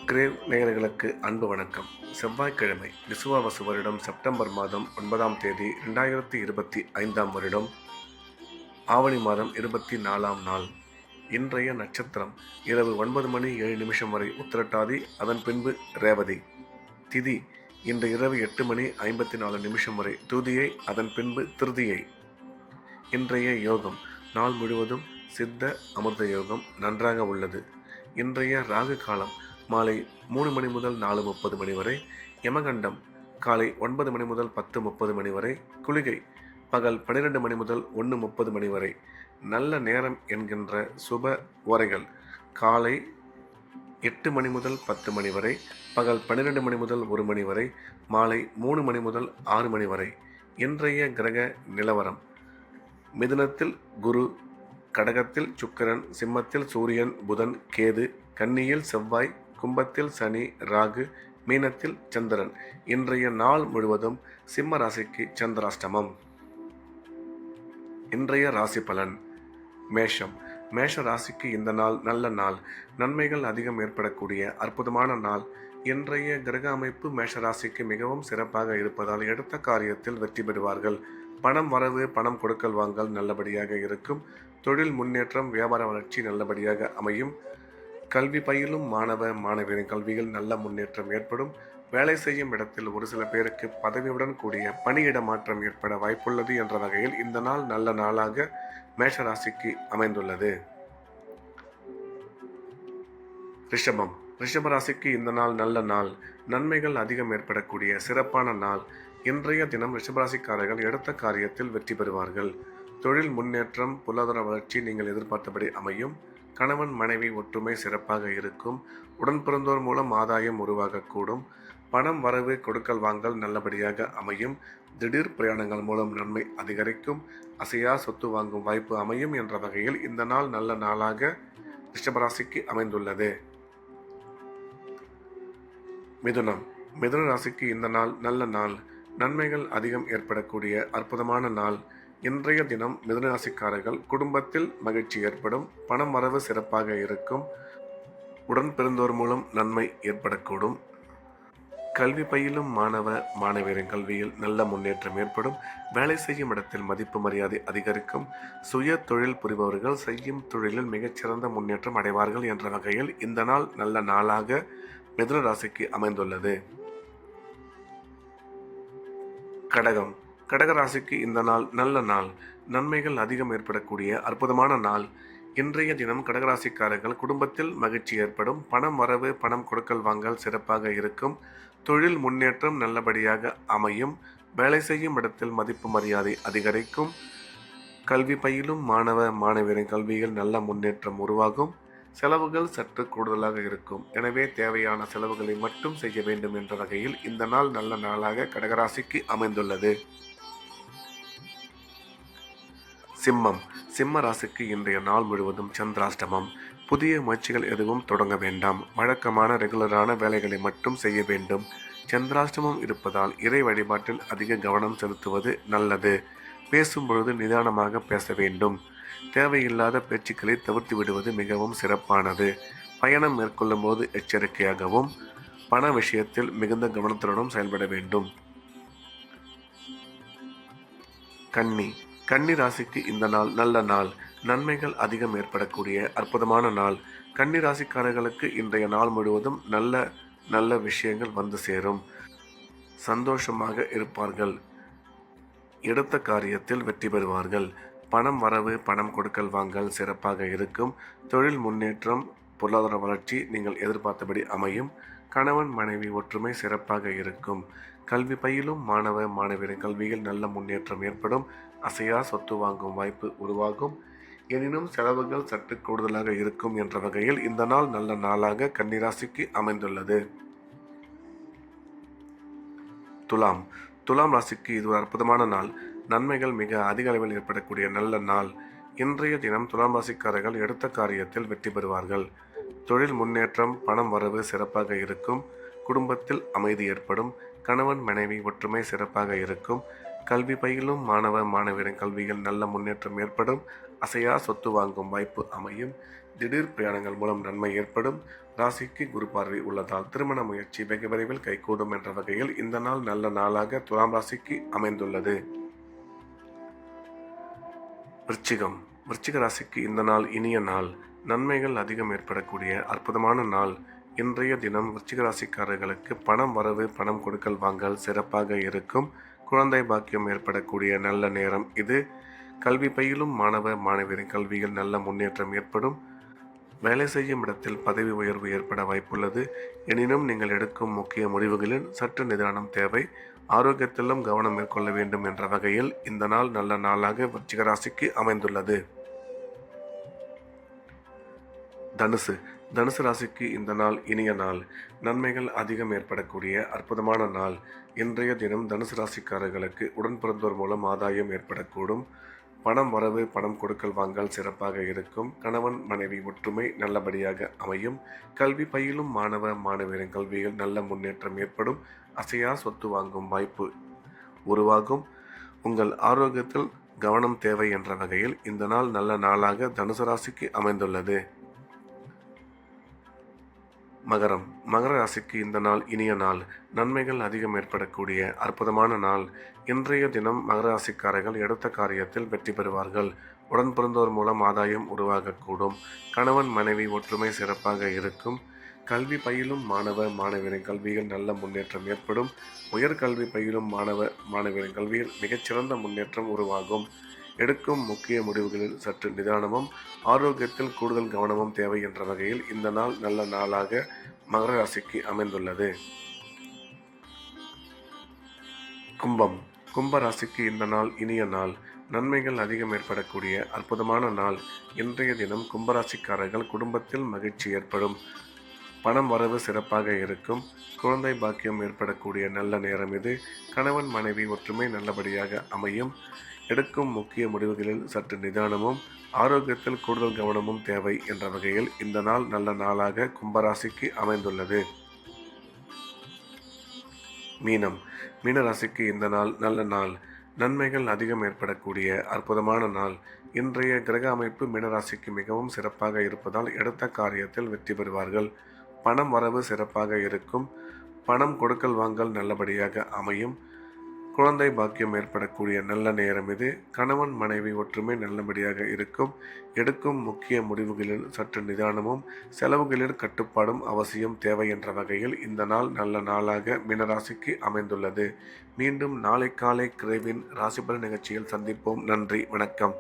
Grave நேயர்களுக்கு அன்பு வணக்கம். செவ்வாய்க்கிழமை விசுவாவசு வருடம் செப்டம்பர் மாதம் 9ஆம் தேதி 2025ஆம் வருடம் ஆவணி மாதம் 24ஆம் நாள். இன்றைய நட்சத்திரம் இரவு 9 மணி 7 நிமிஷம் வரை உத்திரட்டாதி, அதன் பின்பு ரேவதி. திதி இன்று இரவு 8 மணி 54 நிமிஷம் வரை துதியை, அதன் பின்பு திருதியை. இன்றைய யோகம் நாள் முழுவதும் சித்த அமிர்த யோகம் நன்றாக உள்ளது. இன்றைய ராகு காலம் மாலை 3 மணி முதல் 4:30 மணி வரை, யமகண்டம் காலை 9 மணி முதல் 10:30 மணி வரை, குளிகை பகல் 12 மணி முதல் 1:30 மணி வரை. நல்ல நேரம் என்கின்ற சுப ஓரைகள் காலை 8 மணி முதல் 10 மணி வரை, பகல் 12 மணி முதல் 1 மணி வரை, மாலை 3 மணி முதல் 6 மணி வரை. இன்றைய கிரக நிலவரம்: மிதுனத்தில் குரு, கடகத்தில் சுக்கிரன், சிம்மத்தில் சூரியன், புதன், கேது, கன்னியில் செவ்வாய், கும்பத்தில் சனி, ராகு, மீனத்தில் சந்திரன். இன்றைய நாள் முழுவதும் சிம்ம ராசிக்கு சந்திராஷ்டமம். இன்றைய ராசி பலன்: மேஷம். மேஷ ராசிக்கு இந்த நாள் நல்ல நாள். நன்மைகள் அதிகம் ஏற்படக்கூடிய அற்புதமான நாள். இன்றைய கிரக அமைப்பு மேஷ ராசிக்கு மிகவும் சிறப்பாக இருப்பதால் எடுத்த காரியத்தில் வெற்றி பெறுவார்கள். பணம் வரவு, பணம் கொடுக்கல் வாங்கல் நல்லபடியாக இருக்கும். தொழில் முன்னேற்றம், வியாபார வளர்ச்சி நல்லபடியாக அமையும். கல்வி பயிலும் மாணவ மாணவியரின் கல்வியில் நல்ல முன்னேற்றம் ஏற்படும். வேலை செய்யும் இடத்தில் ஒரு சில பேருக்கு பதவியுடன் கூடிய பணியிட மாற்றம் ஏற்பட வாய்ப்புள்ளது என்ற வகையில் இந்த நாள் நல்ல நாளாக மேஷராசிக்கு அமைந்துள்ளது. ரிஷபம். ரிஷப ராசிக்கு இந்த நாள் நல்ல நாள். நன்மைகள் அதிகம் ஏற்படக்கூடிய சிறப்பான நாள். இன்றைய தினம் ரிஷபராசிக்காரர்கள் எடுத்த காரியத்தில் வெற்றி பெறுவார்கள். தொழில் முன்னேற்றம், பொருளாதார வளர்ச்சி நீங்கள் எதிர்பார்த்தபடி அமையும். கணவன் மனைவி ஒற்றுமை சிறப்பாக இருக்கும். உடன் பிறந்தோர் மூலம் ஆதாயம் உருவாகக்கூடும். பணம் வரவு, கொடுக்கல் வாங்கல் நல்லபடியாக அமையும். திடீர் பிரயாணங்கள் மூலம் நன்மை அதிகரிக்கும். அசையா சொத்து வாங்கும் வாய்ப்பு அமையும் என்ற வகையில் இந்த நாள் நல்ல நாளாக ரிஷபராசிக்கு அமைந்துள்ளது. மிதுனம். மிதுன ராசிக்கு இந்த நாள் நல்ல நாள். நன்மைகள் அதிகம் ஏற்படக்கூடிய அற்புதமான நாள். இன்றைய தினம் மிதுன ராசிக்காரர்கள் குடும்பத்தில் மகிழ்ச்சி ஏற்படும். பணம் வரவு சிறப்பாக இருக்கும். உடன் பிறந்தோர் மூலம் நன்மை ஏற்படக்கூடும். கல்வி பயிலும் மாணவ மாணவியரின் கல்வியில் நல்ல முன்னேற்றம் ஏற்படும். வேலை செய்யும் இடத்தில் மதிப்பு மரியாதை அதிகரிக்கும். சுய தொழில் புரிபவர்கள் செய்யும் தொழிலில் மிகச்சிறந்த முன்னேற்றம் அடைவார்கள் என்ற வகையில் இந்த நாள் நல்ல நாளாக மிதுன ராசிக்கு அமைந்துள்ளது. கடகம். கடக ராசிக்கு இந்த நாள் நல்ல நாள். நன்மைகள் அதிகம் ஏற்படக்கூடிய அற்புதமான நாள். இன்றைய தினம் கடகராசிக்காரர்கள் குடும்பத்தில் மகிழ்ச்சி ஏற்படும். பணம் வரவு, பணம் கொடுக்கல் வாங்கல் சிறப்பாக இருக்கும். தொழில் முன்னேற்றம் நல்லபடியாக அமையும். வேலை செய்யும் இடத்தில் மதிப்பு மரியாதை அதிகரிக்கும். கல்வி பயிலும் மாணவ மாணவியரின் கல்வியில் நல்ல முன்னேற்றம் உருவாகும். செலவுகள் சற்று கூடுதலாக இருக்கும். எனவே தேவையான செலவுகளை மட்டும் செய்ய வேண்டும் என்ற வகையில் இந்த நாள் நல்ல நாளாக கடகராசிக்கு அமைந்துள்ளது. சிம்மம். சிம்ம ராசிக்கு இன்றைய நாள் முழுவதும் சந்திராஷ்டமம். புதிய முயற்சிகள் எதுவும் தொடங்க வேண்டாம். வழக்கமான ரெகுலரான வேலைகளை மட்டும் செய்ய வேண்டும். சந்திராஷ்டமம் இருப்பதால் இறை வழிபாட்டில் அதிக கவனம் செலுத்துவது நல்லது. பேசும் பொழுது நிதானமாக பேச வேண்டும். தேவையில்லாத பேச்சுக்களை தவிர்த்து விடுவது மிகவும் சிறப்பானது. பயணம் மேற்கொள்ளும் போது எச்சரிக்கையாகவும் பண விஷயத்தில் மிகுந்த கவனத்துடனும் செயல்பட வேண்டும். கன்னி. கன்னி ராசிக்கு இந்த நாள் நல்ல நாள். நன்மைகள் அதிகம் ஏற்படக்கூடிய அற்புதமான நாள். கன்னி ராசிக்காரர்களுக்கு இன்றைய நாள் முழுவதும் நல்ல நல்ல விஷயங்கள் வந்து சேரும். சந்தோஷமாக இருப்பார்கள். எடுத்த காரியத்தில் வெற்றி பெறுவார்கள். பணம் வரவு, பணம் கொடுக்கல் வாங்கல் சிறப்பாக இருக்கும். தொழில் முன்னேற்றம், பொருளாதார வளர்ச்சி நீங்கள் எதிர்பார்த்தபடி அமையும். கணவன் மனைவி ஒற்றுமை சிறப்பாக இருக்கும். கல்வி பயிலும் மாணவ மாணவியரின் கல்வியில் நல்ல முன்னேற்றம் ஏற்படும். அசையா சொத்து வாங்கும் வாய்ப்பு உருவாகும். எனினும் செலவுகள் சற்று கூடுதலாக இருக்கும் என்ற வகையில் இந்த நாள் நல்ல நாளாக கன்னிராசிக்கு அமைந்துள்ளது. துலாம். துலாம் ராசிக்கு இது ஒரு அற்புதமான நாள். நன்மைகள் மிக அதிக அளவில் ஏற்படக்கூடிய நல்ல நாள். இன்றைய தினம் துலாம் ராசிக்காரர்கள் எடுத்த காரியத்தில் வெற்றி பெறுவார்கள். தொழில் முன்னேற்றம், பணம் வரவு சிறப்பாக இருக்கும். குடும்பத்தில் அமைதி ஏற்படும். கணவன் மனைவி ஒற்றுமை சிறப்பாக இருக்கும். கல்வி பயிலும் மாணவ மாணவியரின் கல்வியில் நல்ல முன்னேற்றம் ஏற்படும். அசையா சொத்து வாங்கும் வாய்ப்பு அமையும். திடீர் பிரயாணங்கள் மூலம் நன்மை ஏற்படும். ராசிக்கு குரு பார்வை உள்ளதால் திருமண முயற்சி வெகு விரைவில் கைகூடும் என்ற வகையில் இந்த நாள் நல்ல நாளாக துலாம் ராசிக்கு அமைந்துள்ளது. விருச்சிகம். விருச்சிக ராசிக்கு இந்த நாள் இனிய நாள். நன்மைகள் அதிகம் ஏற்படக்கூடிய அற்புதமான நாள். இன்றைய தினம் விருச்சிக ராசிக்காரர்களுக்கு பணம் வரவு, பணம் கொடுக்கல் வாங்கல் சிறப்பாக இருக்கும். குழந்தை பாக்கியம் ஏற்படக்கூடிய நல்ல நேரம் இது. கல்வி பயிலும் மாணவ மாணவியரின் கல்வியில் நல்ல முன்னேற்றம் ஏற்படும். வேலை செய்யும் இடத்தில் பதவி உயர்வு ஏற்பட வாய்ப்புள்ளது. எனினும் நீங்கள் எடுக்கும் முக்கிய முடிவுகளில் சற்று நிதானம் தேவை. ஆரோக்கியத்திலும் கவனம் மேற்கொள்ள வேண்டும் என்ற வகையில் இந்த நாள் நல்ல நாளாக விருச்சிக ராசிக்கு அமைந்துள்ளது. தனுசு. தனுசு ராசிக்கு இந்த நாள் இனிய நாள். நன்மைகள் அதிகம் ஏற்படக்கூடிய அற்புதமான நாள். இன்றைய தினம் தனுசு ராசிக்காரர்களுக்கு உடன் பிறந்தோர் மூலம் ஆதாயம் ஏற்படக்கூடும். பணம் வரவு, பணம் கொடுக்கல் வாங்கல் சிறப்பாக இருக்கும். கணவன் மனைவி ஒற்றுமை நல்லபடியாக அமையும். கல்வி பயிலும் மாணவ மாணவியரின் கல்வியில் நல்ல முன்னேற்றம் ஏற்படும். அசையா சொத்து வாங்கும் வாய்ப்பு உருவாகும். உங்கள் ஆரோக்கியத்தில் கவனம் தேவை என்ற வகையில் இந்த நாள் நல்ல நாளாக தனுசு ராசிக்கு அமைந்துள்ளது. மகரம். மகர ராசிக்கு இந்த நாள் இனிய நாள். நன்மைகள் அதிகம் ஏற்படக்கூடிய அற்புதமான நாள். இன்றைய தினம் மகர ராசிக்காரர்கள் எடுத்த காரியத்தில் வெற்றி பெறுவார்கள். உடன் பிறந்தோர் மூலம் ஆதாயம் உருவாகக்கூடும். கணவன் மனைவி ஒற்றுமை சிறப்பாக இருக்கும். கல்வி பயிலும் மாணவ மாணவியரின் கல்வியில் நல்ல முன்னேற்றம் ஏற்படும். உயர்கல்வி பயிலும் மாணவ மாணவியரின் கல்வியில் மிகச்சிறந்த முன்னேற்றம் உருவாகும். எடுக்கும் முக்கிய முடிவுகளில் சற்று நிதானமும் ஆரோக்கியத்தில் கூடுதல் கவனமும் தேவை என்ற வகையில் இந்த நாள் நல்ல நாளாக மகர ராசிக்கு அமைந்துள்ளது. கும்பம். கும்ப ராசிக்கு இந்த நாள் இனிய நாள். நன்மைகள் அதிகம் ஏற்படக்கூடிய அற்புதமான நாள். இன்றைய தினம் கும்பராசிக்காரர்கள் குடும்பத்தில் மகிழ்ச்சி ஏற்படும். பணம் வரவு சிறப்பாக இருக்கும். குழந்தை பாக்கியம் ஏற்படக்கூடிய நல்ல நேரம் இது. கணவன் மனைவி ஒற்றுமை நல்லபடியாக அமையும். எடுக்கும் முக்கிய முடிவுகளில் சற்று நிதானமும் ஆரோக்கியத்தில் கூடுதல் கவனமும் தேவை என்ற வகையில் இந்த நாள் நல்ல நாளாக கும்பராசிக்கு அமைந்துள்ளது. மீனம். மீனராசிக்கு இந்த நாள் நல்ல நாள். நன்மைகள் அதிகம் ஏற்படக்கூடிய அற்புதமான நாள். இன்றைய கிரக அமைப்பு மீனராசிக்கு மிகவும் சிறப்பாக இருப்பதால் எடுத்த காரியத்தில் வெற்றி பெறுவார்கள். பணம் வரவு சிறப்பாக இருக்கும். பணம் கொடுக்கல் வாங்கல் நல்லபடியாக அமையும். குழந்தை பாக்கியம் ஏற்படக்கூடிய நல்ல நேரம் இது. கணவன் மனைவி ஒற்றுமை நல்லபடியாக இருக்கும். எடுக்கும் முக்கிய முடிவுகளில் சற்று நிதானமும் செலவுகளில் கட்டுப்பாடும் அவசியம் தேவை என்ற வகையில் இந்த நாள் நல்ல நாளாக மீனராசிக்கு அமைந்துள்ளது. மீண்டும் நாளை காலை கிரேவின் ராசிபலன் நிகழ்ச்சியில் சந்திப்போம். நன்றி, வணக்கம்.